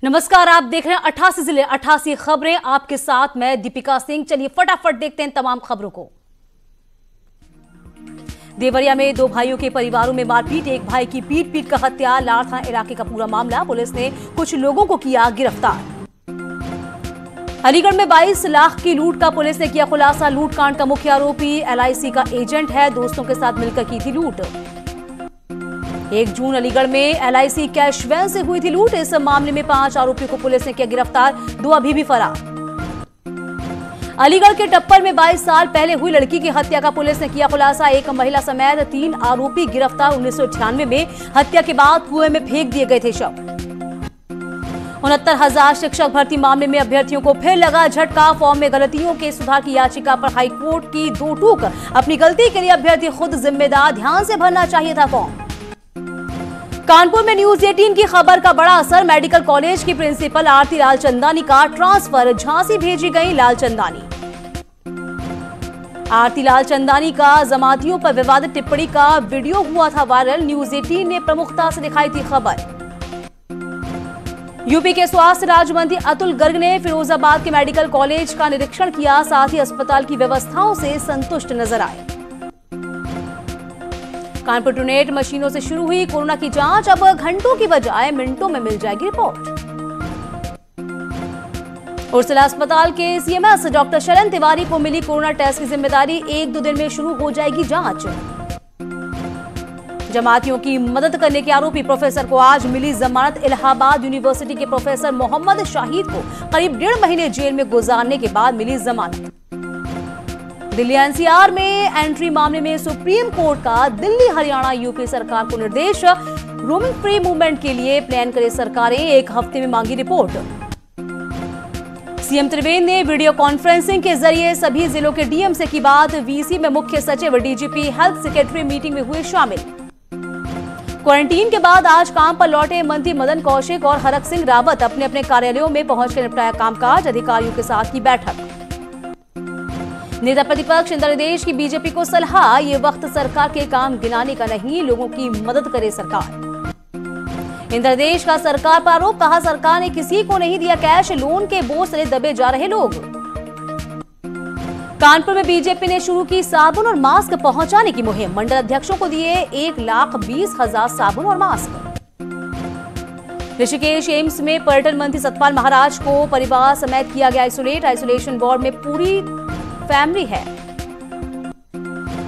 नमस्कार, आप देख रहे हैं 88 जिले 88 खबरें। आपके साथ मैं दीपिका सिंह। चलिए फटाफट देखते हैं तमाम खबरों को। देवरिया में दो भाइयों के परिवारों में मारपीट, एक भाई की पीट कर हत्या। लाड़ थाना इलाके का पूरा मामला, पुलिस ने कुछ लोगों को किया गिरफ्तार। अलीगढ़ में 22 लाख की लूट का पुलिस ने किया खुलासा। लूट कांड का मुख्य आरोपी LIC का एजेंट है, दोस्तों के साथ मिलकर की थी लूट। 1 जून अलीगढ़ में LIC कैश वैन से हुई थी लूट। इस मामले में 5 आरोपियों को पुलिस ने किया गिरफ्तार, 2 अभी भी फरार। अलीगढ़ के टप्पर में 22 साल पहले हुई लड़की की हत्या का पुलिस ने किया खुलासा। एक महिला समेत 3 आरोपी गिरफ्तार। 1998 में हत्या के बाद कुएं में फेंक दिए गए थे शव। 69,000 शिक्षक भर्ती मामले में अभ्यर्थियों को फिर लगा झटका। फॉर्म में गलतियों के सुधार की याचिका पर हाईकोर्ट की 2 टूक। अपनी गलती के लिए अभ्यर्थी खुद जिम्मेदार, ध्यान से भरना चाहिए था फॉर्म। कानपुर में न्यूज 18 की खबर का बड़ा असर। मेडिकल कॉलेज की प्रिंसिपल आरती लालचंदानी का ट्रांसफर, झांसी भेजी गई लालचंदानी। आरती लालचंदानी का जमातियों पर विवादित टिप्पणी का वीडियो हुआ था वायरल। न्यूज 18 ने प्रमुखता से दिखाई थी खबर। यूपी के स्वास्थ्य राज्य मंत्री अतुल गर्ग ने फिरोजाबाद के मेडिकल कॉलेज का निरीक्षण किया, साथ ही अस्पताल की व्यवस्थाओं से संतुष्ट नजर आए। कानपुर ट्रूनेट मशीनों से शुरू हुई कोरोना की जांच, अब घंटों की बजाय मिनटों में मिल जाएगी रिपोर्ट। उर्सिला अस्पताल के CMS डॉक्टर शरण तिवारी को मिली कोरोना टेस्ट की जिम्मेदारी। 1-2 दिन में शुरू हो जाएगी जांच। जमातियों की मदद करने के आरोपी प्रोफेसर को आज मिली जमानत। इलाहाबाद यूनिवर्सिटी के प्रोफेसर मोहम्मद शाहिद को करीब 1.5 महीने जेल में गुजारने के बाद मिली जमानत। दिल्ली NCR में एंट्री मामले में सुप्रीम कोर्ट का दिल्ली, हरियाणा, यूपी सरकार को निर्देश। रोमिंग फ्री मूवमेंट के लिए प्लान करे सरकारें, 1 हफ्ते में मांगी रिपोर्ट। सीएम त्रिवेंद्र ने वीडियो कॉन्फ्रेंसिंग के जरिए सभी जिलों के DM से की बात। VC में मुख्य सचिव, DGP, हेल्थ सेक्रेटरी मीटिंग में हुए शामिल। क्वारंटीन के बाद आज काम पर लौटे मंत्री मदन कौशिक और हरक सिंह रावत अपने अपने कार्यालयों में पहुंचकर निपटाया कामकाज। अधिकारियों के साथ की बैठक। नेता प्रतिपक्ष इंदिरा देश की बीजेपी को सलाह, ये वक्त सरकार के काम गिनाने का नहीं, लोगों की मदद करे सरकार। इंदिरा देश का सरकार पर आरोप, कहा सरकार ने किसी को नहीं दिया कैश, लोन के बोझ से दबे जा रहे लोग। कानपुर में बीजेपी ने शुरू की साबुन और मास्क पहुंचाने की मुहिम। मंडल अध्यक्षों को दिए 1,20,000 साबुन और मास्क। ऋषिकेश एम्स में पर्यटन मंत्री सतपाल महाराज को परिवार समेत किया गया आइसोलेट। आइसोलेशन वार्ड में पूरी फैमिली है।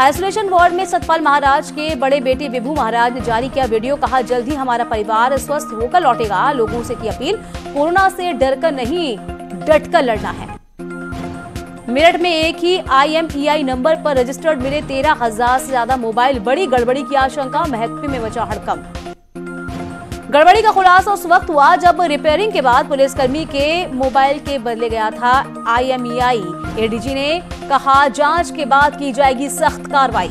आइसोलेशन वार्ड में सतपाल महाराज के बड़े बेटे विभू महाराज ने जारी किया वीडियो, कहा जल्द ही हमारा परिवार स्वस्थ होकर लौटेगा। लोगों से की अपील, कोरोना से डरकर नहीं डटकर लड़ना है। मेरठ में एक ही IMEI नंबर पर रजिस्टर्ड मिले 13,000 से ज्यादा मोबाइल। बड़ी गड़बड़ी की आशंका, महकमे में मचा हड़कंप। गड़बड़ी का खुलासा उस वक्त हुआ जब रिपेयरिंग के बाद पुलिसकर्मी के मोबाइल के बदले गया था IMEI। ADG ने कहा जांच के बाद की जाएगी सख्त कार्रवाई।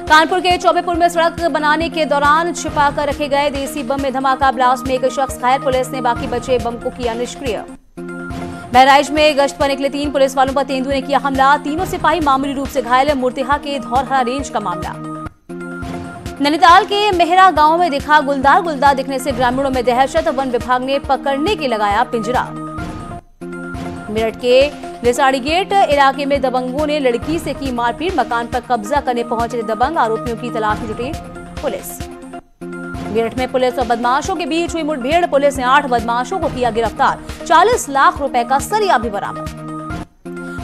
कानपुर के चौबेपुर में सड़क बनाने के दौरान छिपाकर रखे गए देसी बम में धमाका। ब्लास्ट में 1 शख्स घायल, पुलिस ने बाकी बचे बम को किया निष्क्रिय। बहराइच में गश्त पर निकले 3 पुलिस वालों पर तेंदुए ने किया हमला, तीनों सिपाही मामूली रूप से घायल। मुर्तिहा के धौरहरा रेंज का मामला। नैनीताल के मेहरा गांव में दिखा गुलदार दिखने से ग्रामीणों में दहशत, वन विभाग ने पकड़ने के लगाया पिंजरा। मेरठ के लिसाड़ी गेट इलाके में दबंगों ने लड़की से की मारपीट, मकान पर कब्जा करने पहुंचे दबंग, आरोपियों की तलाश में जुटी पुलिस। मेरठ में पुलिस और बदमाशों के बीच हुई मुठभेड़, पुलिस ने 8 बदमाशों को किया गिरफ्तार। 40 लाख रुपए का सरिया भी बरामद।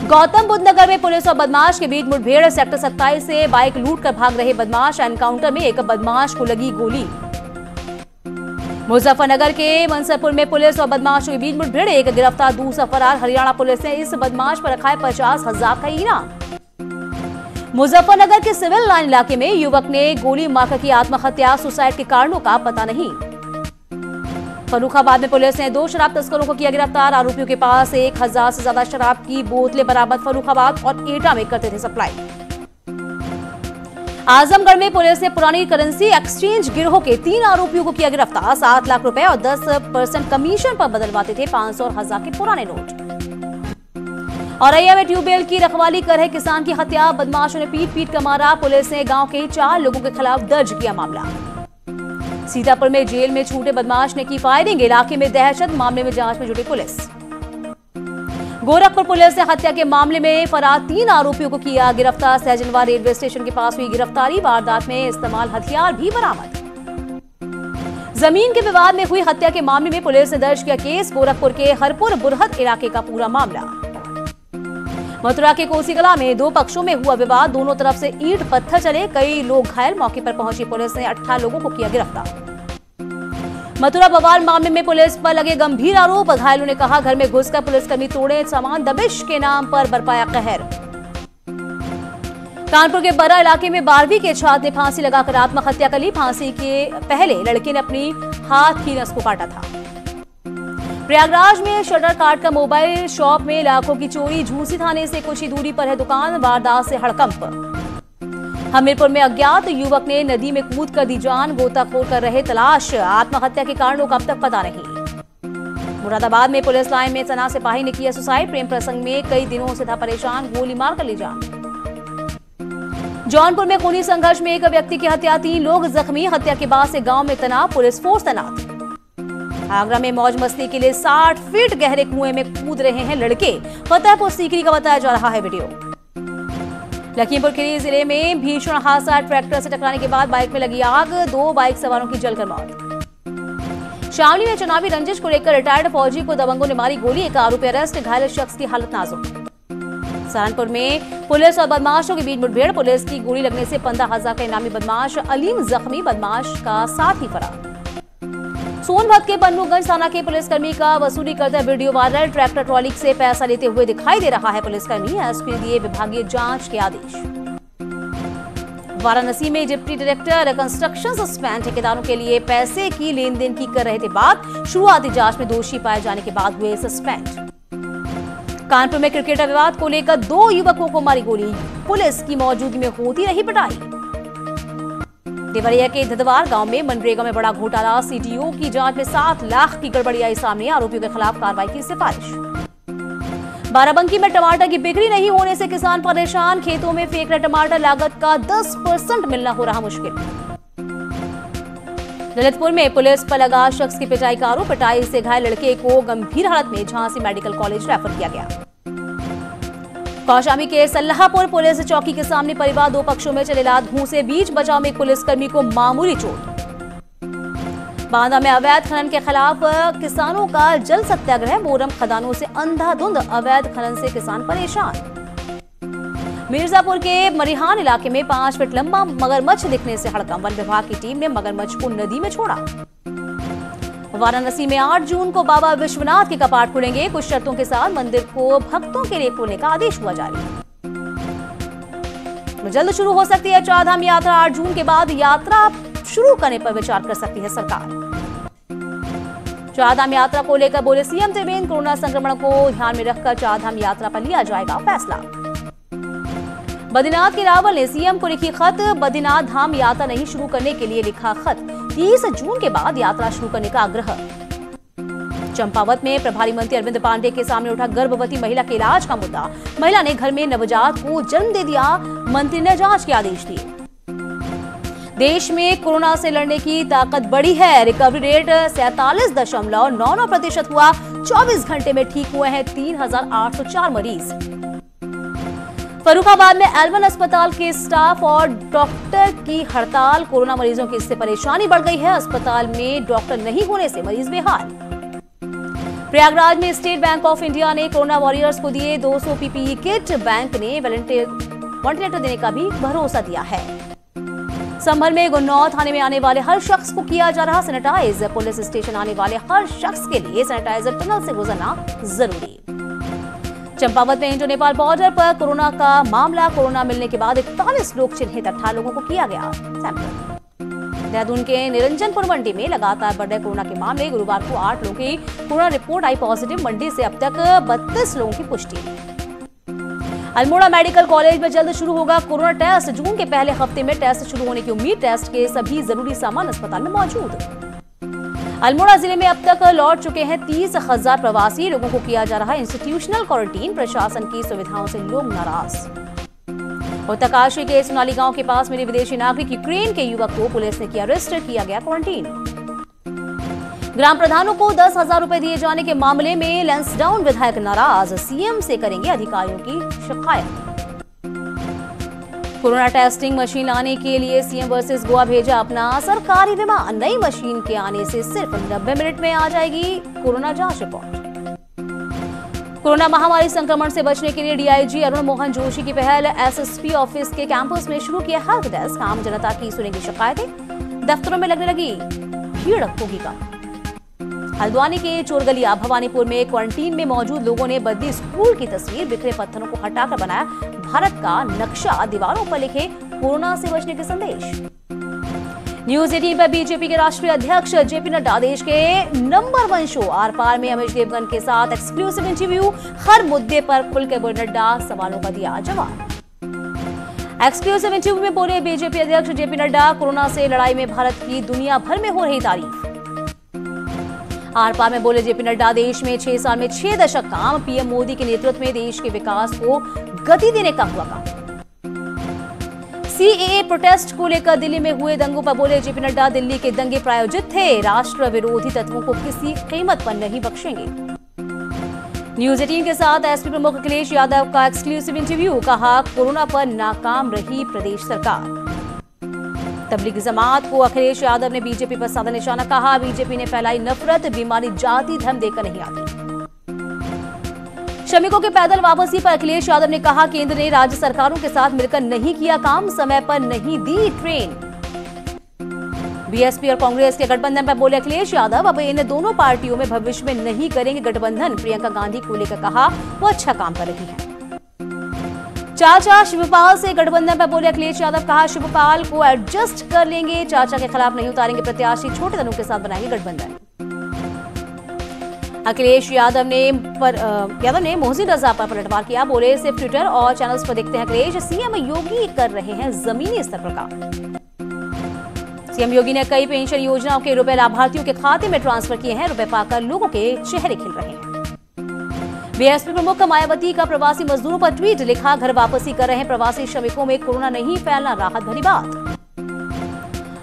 गौतम बुद्ध नगर में पुलिस और बदमाश के बीच मुठभेड़, सेक्टर 27 से बाइक लूट कर भाग रहे बदमाश। एनकाउंटर में एक बदमाश को लगी गोली। मुजफ्फरनगर के मंसरपुर में पुलिस और बदमाशों के बीच मुठभेड़, एक गिरफ्तार, दूसरा फरार। हरियाणा पुलिस ने इस बदमाश पर रखा है 50,000 का इनाम। मुजफ्फरनगर के सिविल लाइन इलाके में युवक ने गोली मारकर की आत्महत्या, सुसाइड के कारणों का पता नहीं। फर्रुखाबाद में पुलिस ने 2 शराब तस्करों को किया गिरफ्तार। आरोपियों के पास 1,000 से ज्यादा शराब की बोतलें बरामद। फर्रुखाबाद और एटा में करते थे सप्लाई। आजमगढ़ में पुलिस ने पुरानी करेंसी एक्सचेंज गिरोह के 3 आरोपियों को किया गिरफ्तार। 7 लाख रुपए और 10% कमीशन पर बदलवाते थे 500 और 1000 के पुराने नोट। औरैया में ट्यूबवेल की रखवाली कर रहे किसान की हत्या, बदमाशों ने पीट कर मारा। पुलिस ने गांव के 4 लोगों के खिलाफ दर्ज किया मामला। सीतापुर में जेल में छूटे बदमाश ने की फायरिंग, इलाके में दहशत, मामले में जांच में जुटी पुलिस। गोरखपुर पुलिस ने हत्या के मामले में फरार 3 आरोपियों को किया गिरफ्तार, सहजनवा रेलवे स्टेशन के पास हुई गिरफ्तारी, वारदात में इस्तेमाल हथियार भी बरामद। जमीन के विवाद में हुई हत्या के मामले में पुलिस ने दर्ज किया केस, गोरखपुर के हरपुर बुरहत इलाके का पूरा मामला। मथुरा के कोसीकला में 2 पक्षों में हुआ विवाद, दोनों तरफ से ईंट पत्थर चले, कई लोग घायल, मौके पर पहुंची पुलिस ने 18 लोगों को किया गिरफ्तार। मथुरा बवाल मामले में पुलिस पर लगे गंभीर आरोप, घायलों ने कहा घर में घुसकर पुलिसकर्मी तोड़े सामान, दबिश के नाम पर बरपाया कहर। कानपुर के बरा इलाके में 12वीं के छात्र ने फांसी लगाकर आत्महत्या कर ली, फांसी के पहले लड़के ने अपनी हाथ की नस को काटा था। प्रयागराज में शटर काटकर मोबाइल शॉप में लाखों की चोरी, झूसी थाने से कुछ ही दूरी पर है दुकान, वारदात से हड़कंप। हमीरपुर में अज्ञात युवक ने नदी में कूद कर दी जान, गोताखोर कर रहे तलाश, आत्महत्या के कारणों का अब तक पता नहीं। मुरादाबाद में पुलिस लाइन में सना सिपाही ने किया सुसाइड, प्रेम प्रसंग में कई दिनों से था परेशान, गोली मारकर ली जान। जौनपुर में खूनी संघर्ष में एक व्यक्ति की हत्या, 3 लोग जख्मी, हत्या के बाद से गांव में तनाव, पुलिस फोर्स तैनात। आगरा में मौज मस्ती के लिए 60 फीट गहरे कुएं में कूद रहे हैं लड़के, फतेहपुर सीकरी का बताया जा रहा है वीडियो। लखीमपुर खीरी जिले में भीषण हादसा, ट्रैक्टर से टकराने के बाद बाइक में लगी आग, 2 बाइक सवारों की जलकर मौत। शामली में चुनावी रंजिश को लेकर रिटायर्ड फौजी को दबंगों ने मारी गोली, 1 आरोपी अरेस्ट, घायल शख्स की हालत नाजुक। सहारनपुर में पुलिस और बदमाशों के बीच मुठभेड़, पुलिस की गोली लगने से 15,000 का इनामी बदमाश अलीम जख्मी, बदमाश का साथी फरार। सोनभद्र के बन्नूगंज थाना के पुलिसकर्मी का वसूली करते वीडियो वायरल, ट्रैक्टर ट्रॉली से पैसा लेते हुए दिखाई दे रहा है पुलिसकर्मी, एसपी ने दिए विभागीय जांच के आदेश। वाराणसी में डिप्टी डायरेक्टर कंस्ट्रक्शन सस्पेंड, ठेकेदारों के लिए पैसे की लेन देन की कर रहे थे बात, शुरुआती जांच में दोषी पाए जाने के बाद हुए सस्पेंड। कानपुर में क्रिकेटर विवाद को लेकर 2 युवकों को मारी गोली, पुलिस की मौजूदगी में होती रही पिटाई। देवरिया के धदवार गांव में मनरेगा में बड़ा घोटाला, सीटीओ की जांच में 7 लाख की गड़बड़ी आई सामने, आरोपियों के खिलाफ कार्रवाई की सिफारिश। बाराबंकी में टमाटर की बिक्री नहीं होने से किसान परेशान, खेतों में फेंक रहे टमाटर, लागत का 10% मिलना हो रहा मुश्किल। ललितपुर में पुलिस पर लगा शख्स की पिटाई का आरोप, पिटाई से घायल लड़के को गंभीर हालत में झांसी मेडिकल कॉलेज रेफर किया गया। कौशाम्बी के सल्लाहपुर पुलिस चौकी के सामने परिवार 2 पक्षों में चले लात घूंसे, बीच बचाव में पुलिसकर्मी को मामूली चोट। बांदा में अवैध खनन के खिलाफ किसानों का जल सत्याग्रह, मोरम खदानों से अंधाधुंध अवैध खनन से किसान परेशान। मिर्जापुर के मरिहान इलाके में 5 फीट लंबा मगरमच्छ दिखने से हड़कंप, वन विभाग की टीम ने मगरमच्छ को नदी में छोड़ा। वाराणसी में 8 जून को बाबा विश्वनाथ के कपाट खुलेंगे, कुछ शर्तों के साथ मंदिर को भक्तों के लिए खोलने का आदेश हुआ जारी। जल्द शुरू हो सकती है चारधाम यात्रा, 8 जून के बाद यात्रा शुरू करने पर विचार कर सकती है सरकार। चारधाम यात्रा को लेकर बोले सीएम त्रिवेंद्र, कोरोना संक्रमण को ध्यान में रखकर चारधाम यात्रा पर लिया जाएगा फैसला। बद्रीनाथ के रावल ने सीएम को लिखी खत, बद्रीनाथ धाम यात्रा नहीं शुरू करने के लिए लिखा खत, 30 जून के बाद यात्रा शुरू करने का आग्रह। चंपावत में प्रभारी मंत्री अरविंद पांडे के सामने उठा गर्भवती महिला के इलाज का मुद्दा, महिला ने घर में नवजात को जन्म दे दिया, मंत्री ने जांच के आदेश दिए। देश में कोरोना से लड़ने की ताकत बढ़ी है, रिकवरी रेट 47.99% हुआ, 24 घंटे में ठीक हुए हैं 3,804 मरीज। फर्रुखाबाद में एल1 अस्पताल के स्टाफ और डॉक्टर की हड़ताल, कोरोना मरीजों की इससे परेशानी बढ़ गई है, अस्पताल में डॉक्टर नहीं होने से मरीज बेहाल। प्रयागराज में स्टेट बैंक ऑफ इंडिया ने कोरोना वॉरियर्स को दिए 200 पीपीई किट, बैंक ने वेंटिलेटर देने का भी भरोसा दिया है। संभल में गुन्नौर थाने में आने वाले हर शख्स को किया जा रहा सैनिटाइज, पुलिस स्टेशन आने वाले हर शख्स के लिए सैनिटाइजर टनल से गुजरना जरूरी। चंपावत में इंडो नेपाल बॉर्डर पर कोरोना का मामला, कोरोना मिलने के बाद 41 लोग चिन्हित, 18 लोगों को किया गया सैंपल। देहरादून के निरंजनपुर मंडी में लगातार बढ़ रहे कोरोना के मामले, गुरुवार को 8 लोगों की कोरोना रिपोर्ट आई पॉजिटिव, मंडी से अब तक 32 लोगों की पुष्टि। अल्मोड़ा मेडिकल कॉलेज में जल्द शुरू होगा कोरोना टेस्ट, जून के पहले हफ्ते में टेस्ट शुरू होने की उम्मीद, टेस्ट के सभी जरूरी सामान अस्पताल में मौजूद। अल्मोड़ा जिले में अब तक लौट चुके हैं 30,000 प्रवासी, लोगों को किया जा रहा है इंस्टीट्यूशनल क्वारंटीन, प्रशासन की सुविधाओं से लोग नाराज। उत्तरकाशी के सोनाली गांव के पास मिले विदेशी नागरिक यूक्रेन के युवक को पुलिस ने किया अरेस्ट, किया गया क्वारंटीन। ग्राम प्रधानों को 10,000 रुपए दिए जाने के मामले में लैंसडाउन विधायक नाराज, सीएम से करेंगे अधिकारियों की शिकायत। कोरोना टेस्टिंग मशीन लाने के लिए सीएम वर्सेस गोवा भेजा अपना सरकारी विमान, नई मशीन के आने से सिर्फ 90 मिनट में आ जाएगी कोरोना जांच रिपोर्ट। कोरोना महामारी संक्रमण से बचने के लिए डीआईजी अरुण मोहन जोशी की पहल, एसएसपी ऑफिस के कैंपस में शुरू किया हेल्प डेस्क, आम जनता की सुनेंगी शिकायतें, दफ्तरों में लगने लगी भीड़ होगी कम। हल्द्वानी के चोरगलिया भवानीपुर में क्वारंटीन में मौजूद लोगों ने बद्दी स्कूल की तस्वीर, बिखरे पत्थरों को हटाकर बनाया भारत का नक्शा, दीवारों पर लिखे कोरोना से बचने के संदेश। न्यूज 18 पर बीजेपी के राष्ट्रीय अध्यक्ष जेपी नड्डा देश के नंबर 1 शो आर पार में अमित देवगन के साथ एक्सक्लूसिव इंटरव्यू, हर मुद्दे पर खुलकर बोले नड्डा, सवालों का दिया जवाब। एक्सक्लूसिव इंटरव्यू में बोले बीजेपी अध्यक्ष जेपी नड्डा, कोरोना से लड़ाई में भारत की दुनिया भर में हो रही तारीफ। आर पार में बोले जेपी नड्डा, देश में 6 साल में 6 दशक काम, पीएम मोदी के नेतृत्व में देश के विकास को गति देने का हुआ काम। सीएए प्रोटेस्ट को लेकर दिल्ली में हुए दंगों पर बोले जेपी नड्डा, दिल्ली के दंगे प्रायोजित थे, राष्ट्र विरोधी तत्वों को किसी कीमत पर नहीं बख्शेंगे। न्यूज 18 के साथ एसपी प्रमुख अखिलेश यादव का एक्सक्लूसिव इंटरव्यू, कहा कोरोना पर नाकाम रही प्रदेश सरकार। तबलीगी जमात को अखिलेश यादव ने बीजेपी पर साधा निशाना, कहा बीजेपी ने फैलाई नफरत, बीमारी जाति धर्म देकर नहीं आती। श्रमिकों के पैदल वापसी पर अखिलेश यादव ने कहा केंद्र ने राज्य सरकारों के साथ मिलकर नहीं किया काम, समय पर नहीं दी ट्रेन। बीएसपी और कांग्रेस के गठबंधन पर बोले अखिलेश यादव, अब इन दोनों पार्टियों में भविष्य में नहीं करेंगे गठबंधन। प्रियंका गांधी को लेकर कहा वो अच्छा काम कर रही है। चाचा शिवपाल से गठबंधन पर बोले अखिलेश यादव, कहा शिवपाल को एडजस्ट कर लेंगे, चाचा के खिलाफ नहीं उतारेंगे प्रत्याशी, छोटे दलों के साथ बनाएंगे गठबंधन। अखिलेश यादव ने मोहसिन रजा पर पलटवार किया, बोले सिर्फ ट्विटर और चैनल्स पर देखते हैं अखिलेश, सीएम योगी कर रहे हैं जमीनी स्तर पर काम। सीएम योगी ने कई पेंशन योजनाओं के रुपए लाभार्थियों के खाते में ट्रांसफर किए हैं, रुपए पाकर लोगों के चेहरे खिल रहे हैं। बीएसपी प्रमुख मायावती का प्रवासी मजदूरों पर ट्वीट, लिखा घर वापसी कर रहे प्रवासी श्रमिकों में कोरोना नहीं फैलना राहत भरी बात।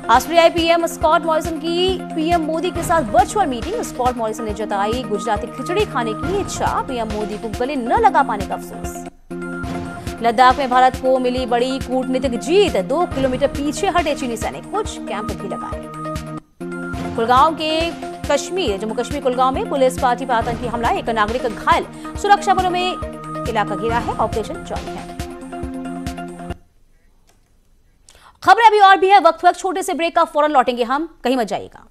ऑस्ट्रेलियाई पीएम स्कॉट मॉरिसन की पीएम मोदी के साथ वर्चुअल मीटिंग, स्कॉट मॉरिसन ने जताई गुजराती खिचड़ी खाने की इच्छा, पीएम मोदी को गले न लगा पाने का अफसोस। लद्दाख में भारत को मिली बड़ी कूटनीतिक जीत, 2 किलोमीटर पीछे हटे चीनी सैनिक, कुछ कैंप भी लगाए। कुलगांव के जम्मू कश्मीर कुलगांव में पुलिस पार्टी पर आतंकी हमला, एक नागरिक घायल, सुरक्षा बलों में इलाका घेरा है, ऑपरेशन जारी है। खबरें अभी और भी है, वक्त छोटे से ब्रेक का, फौरन लौटेंगे हम, कहीं मत जाइएगा।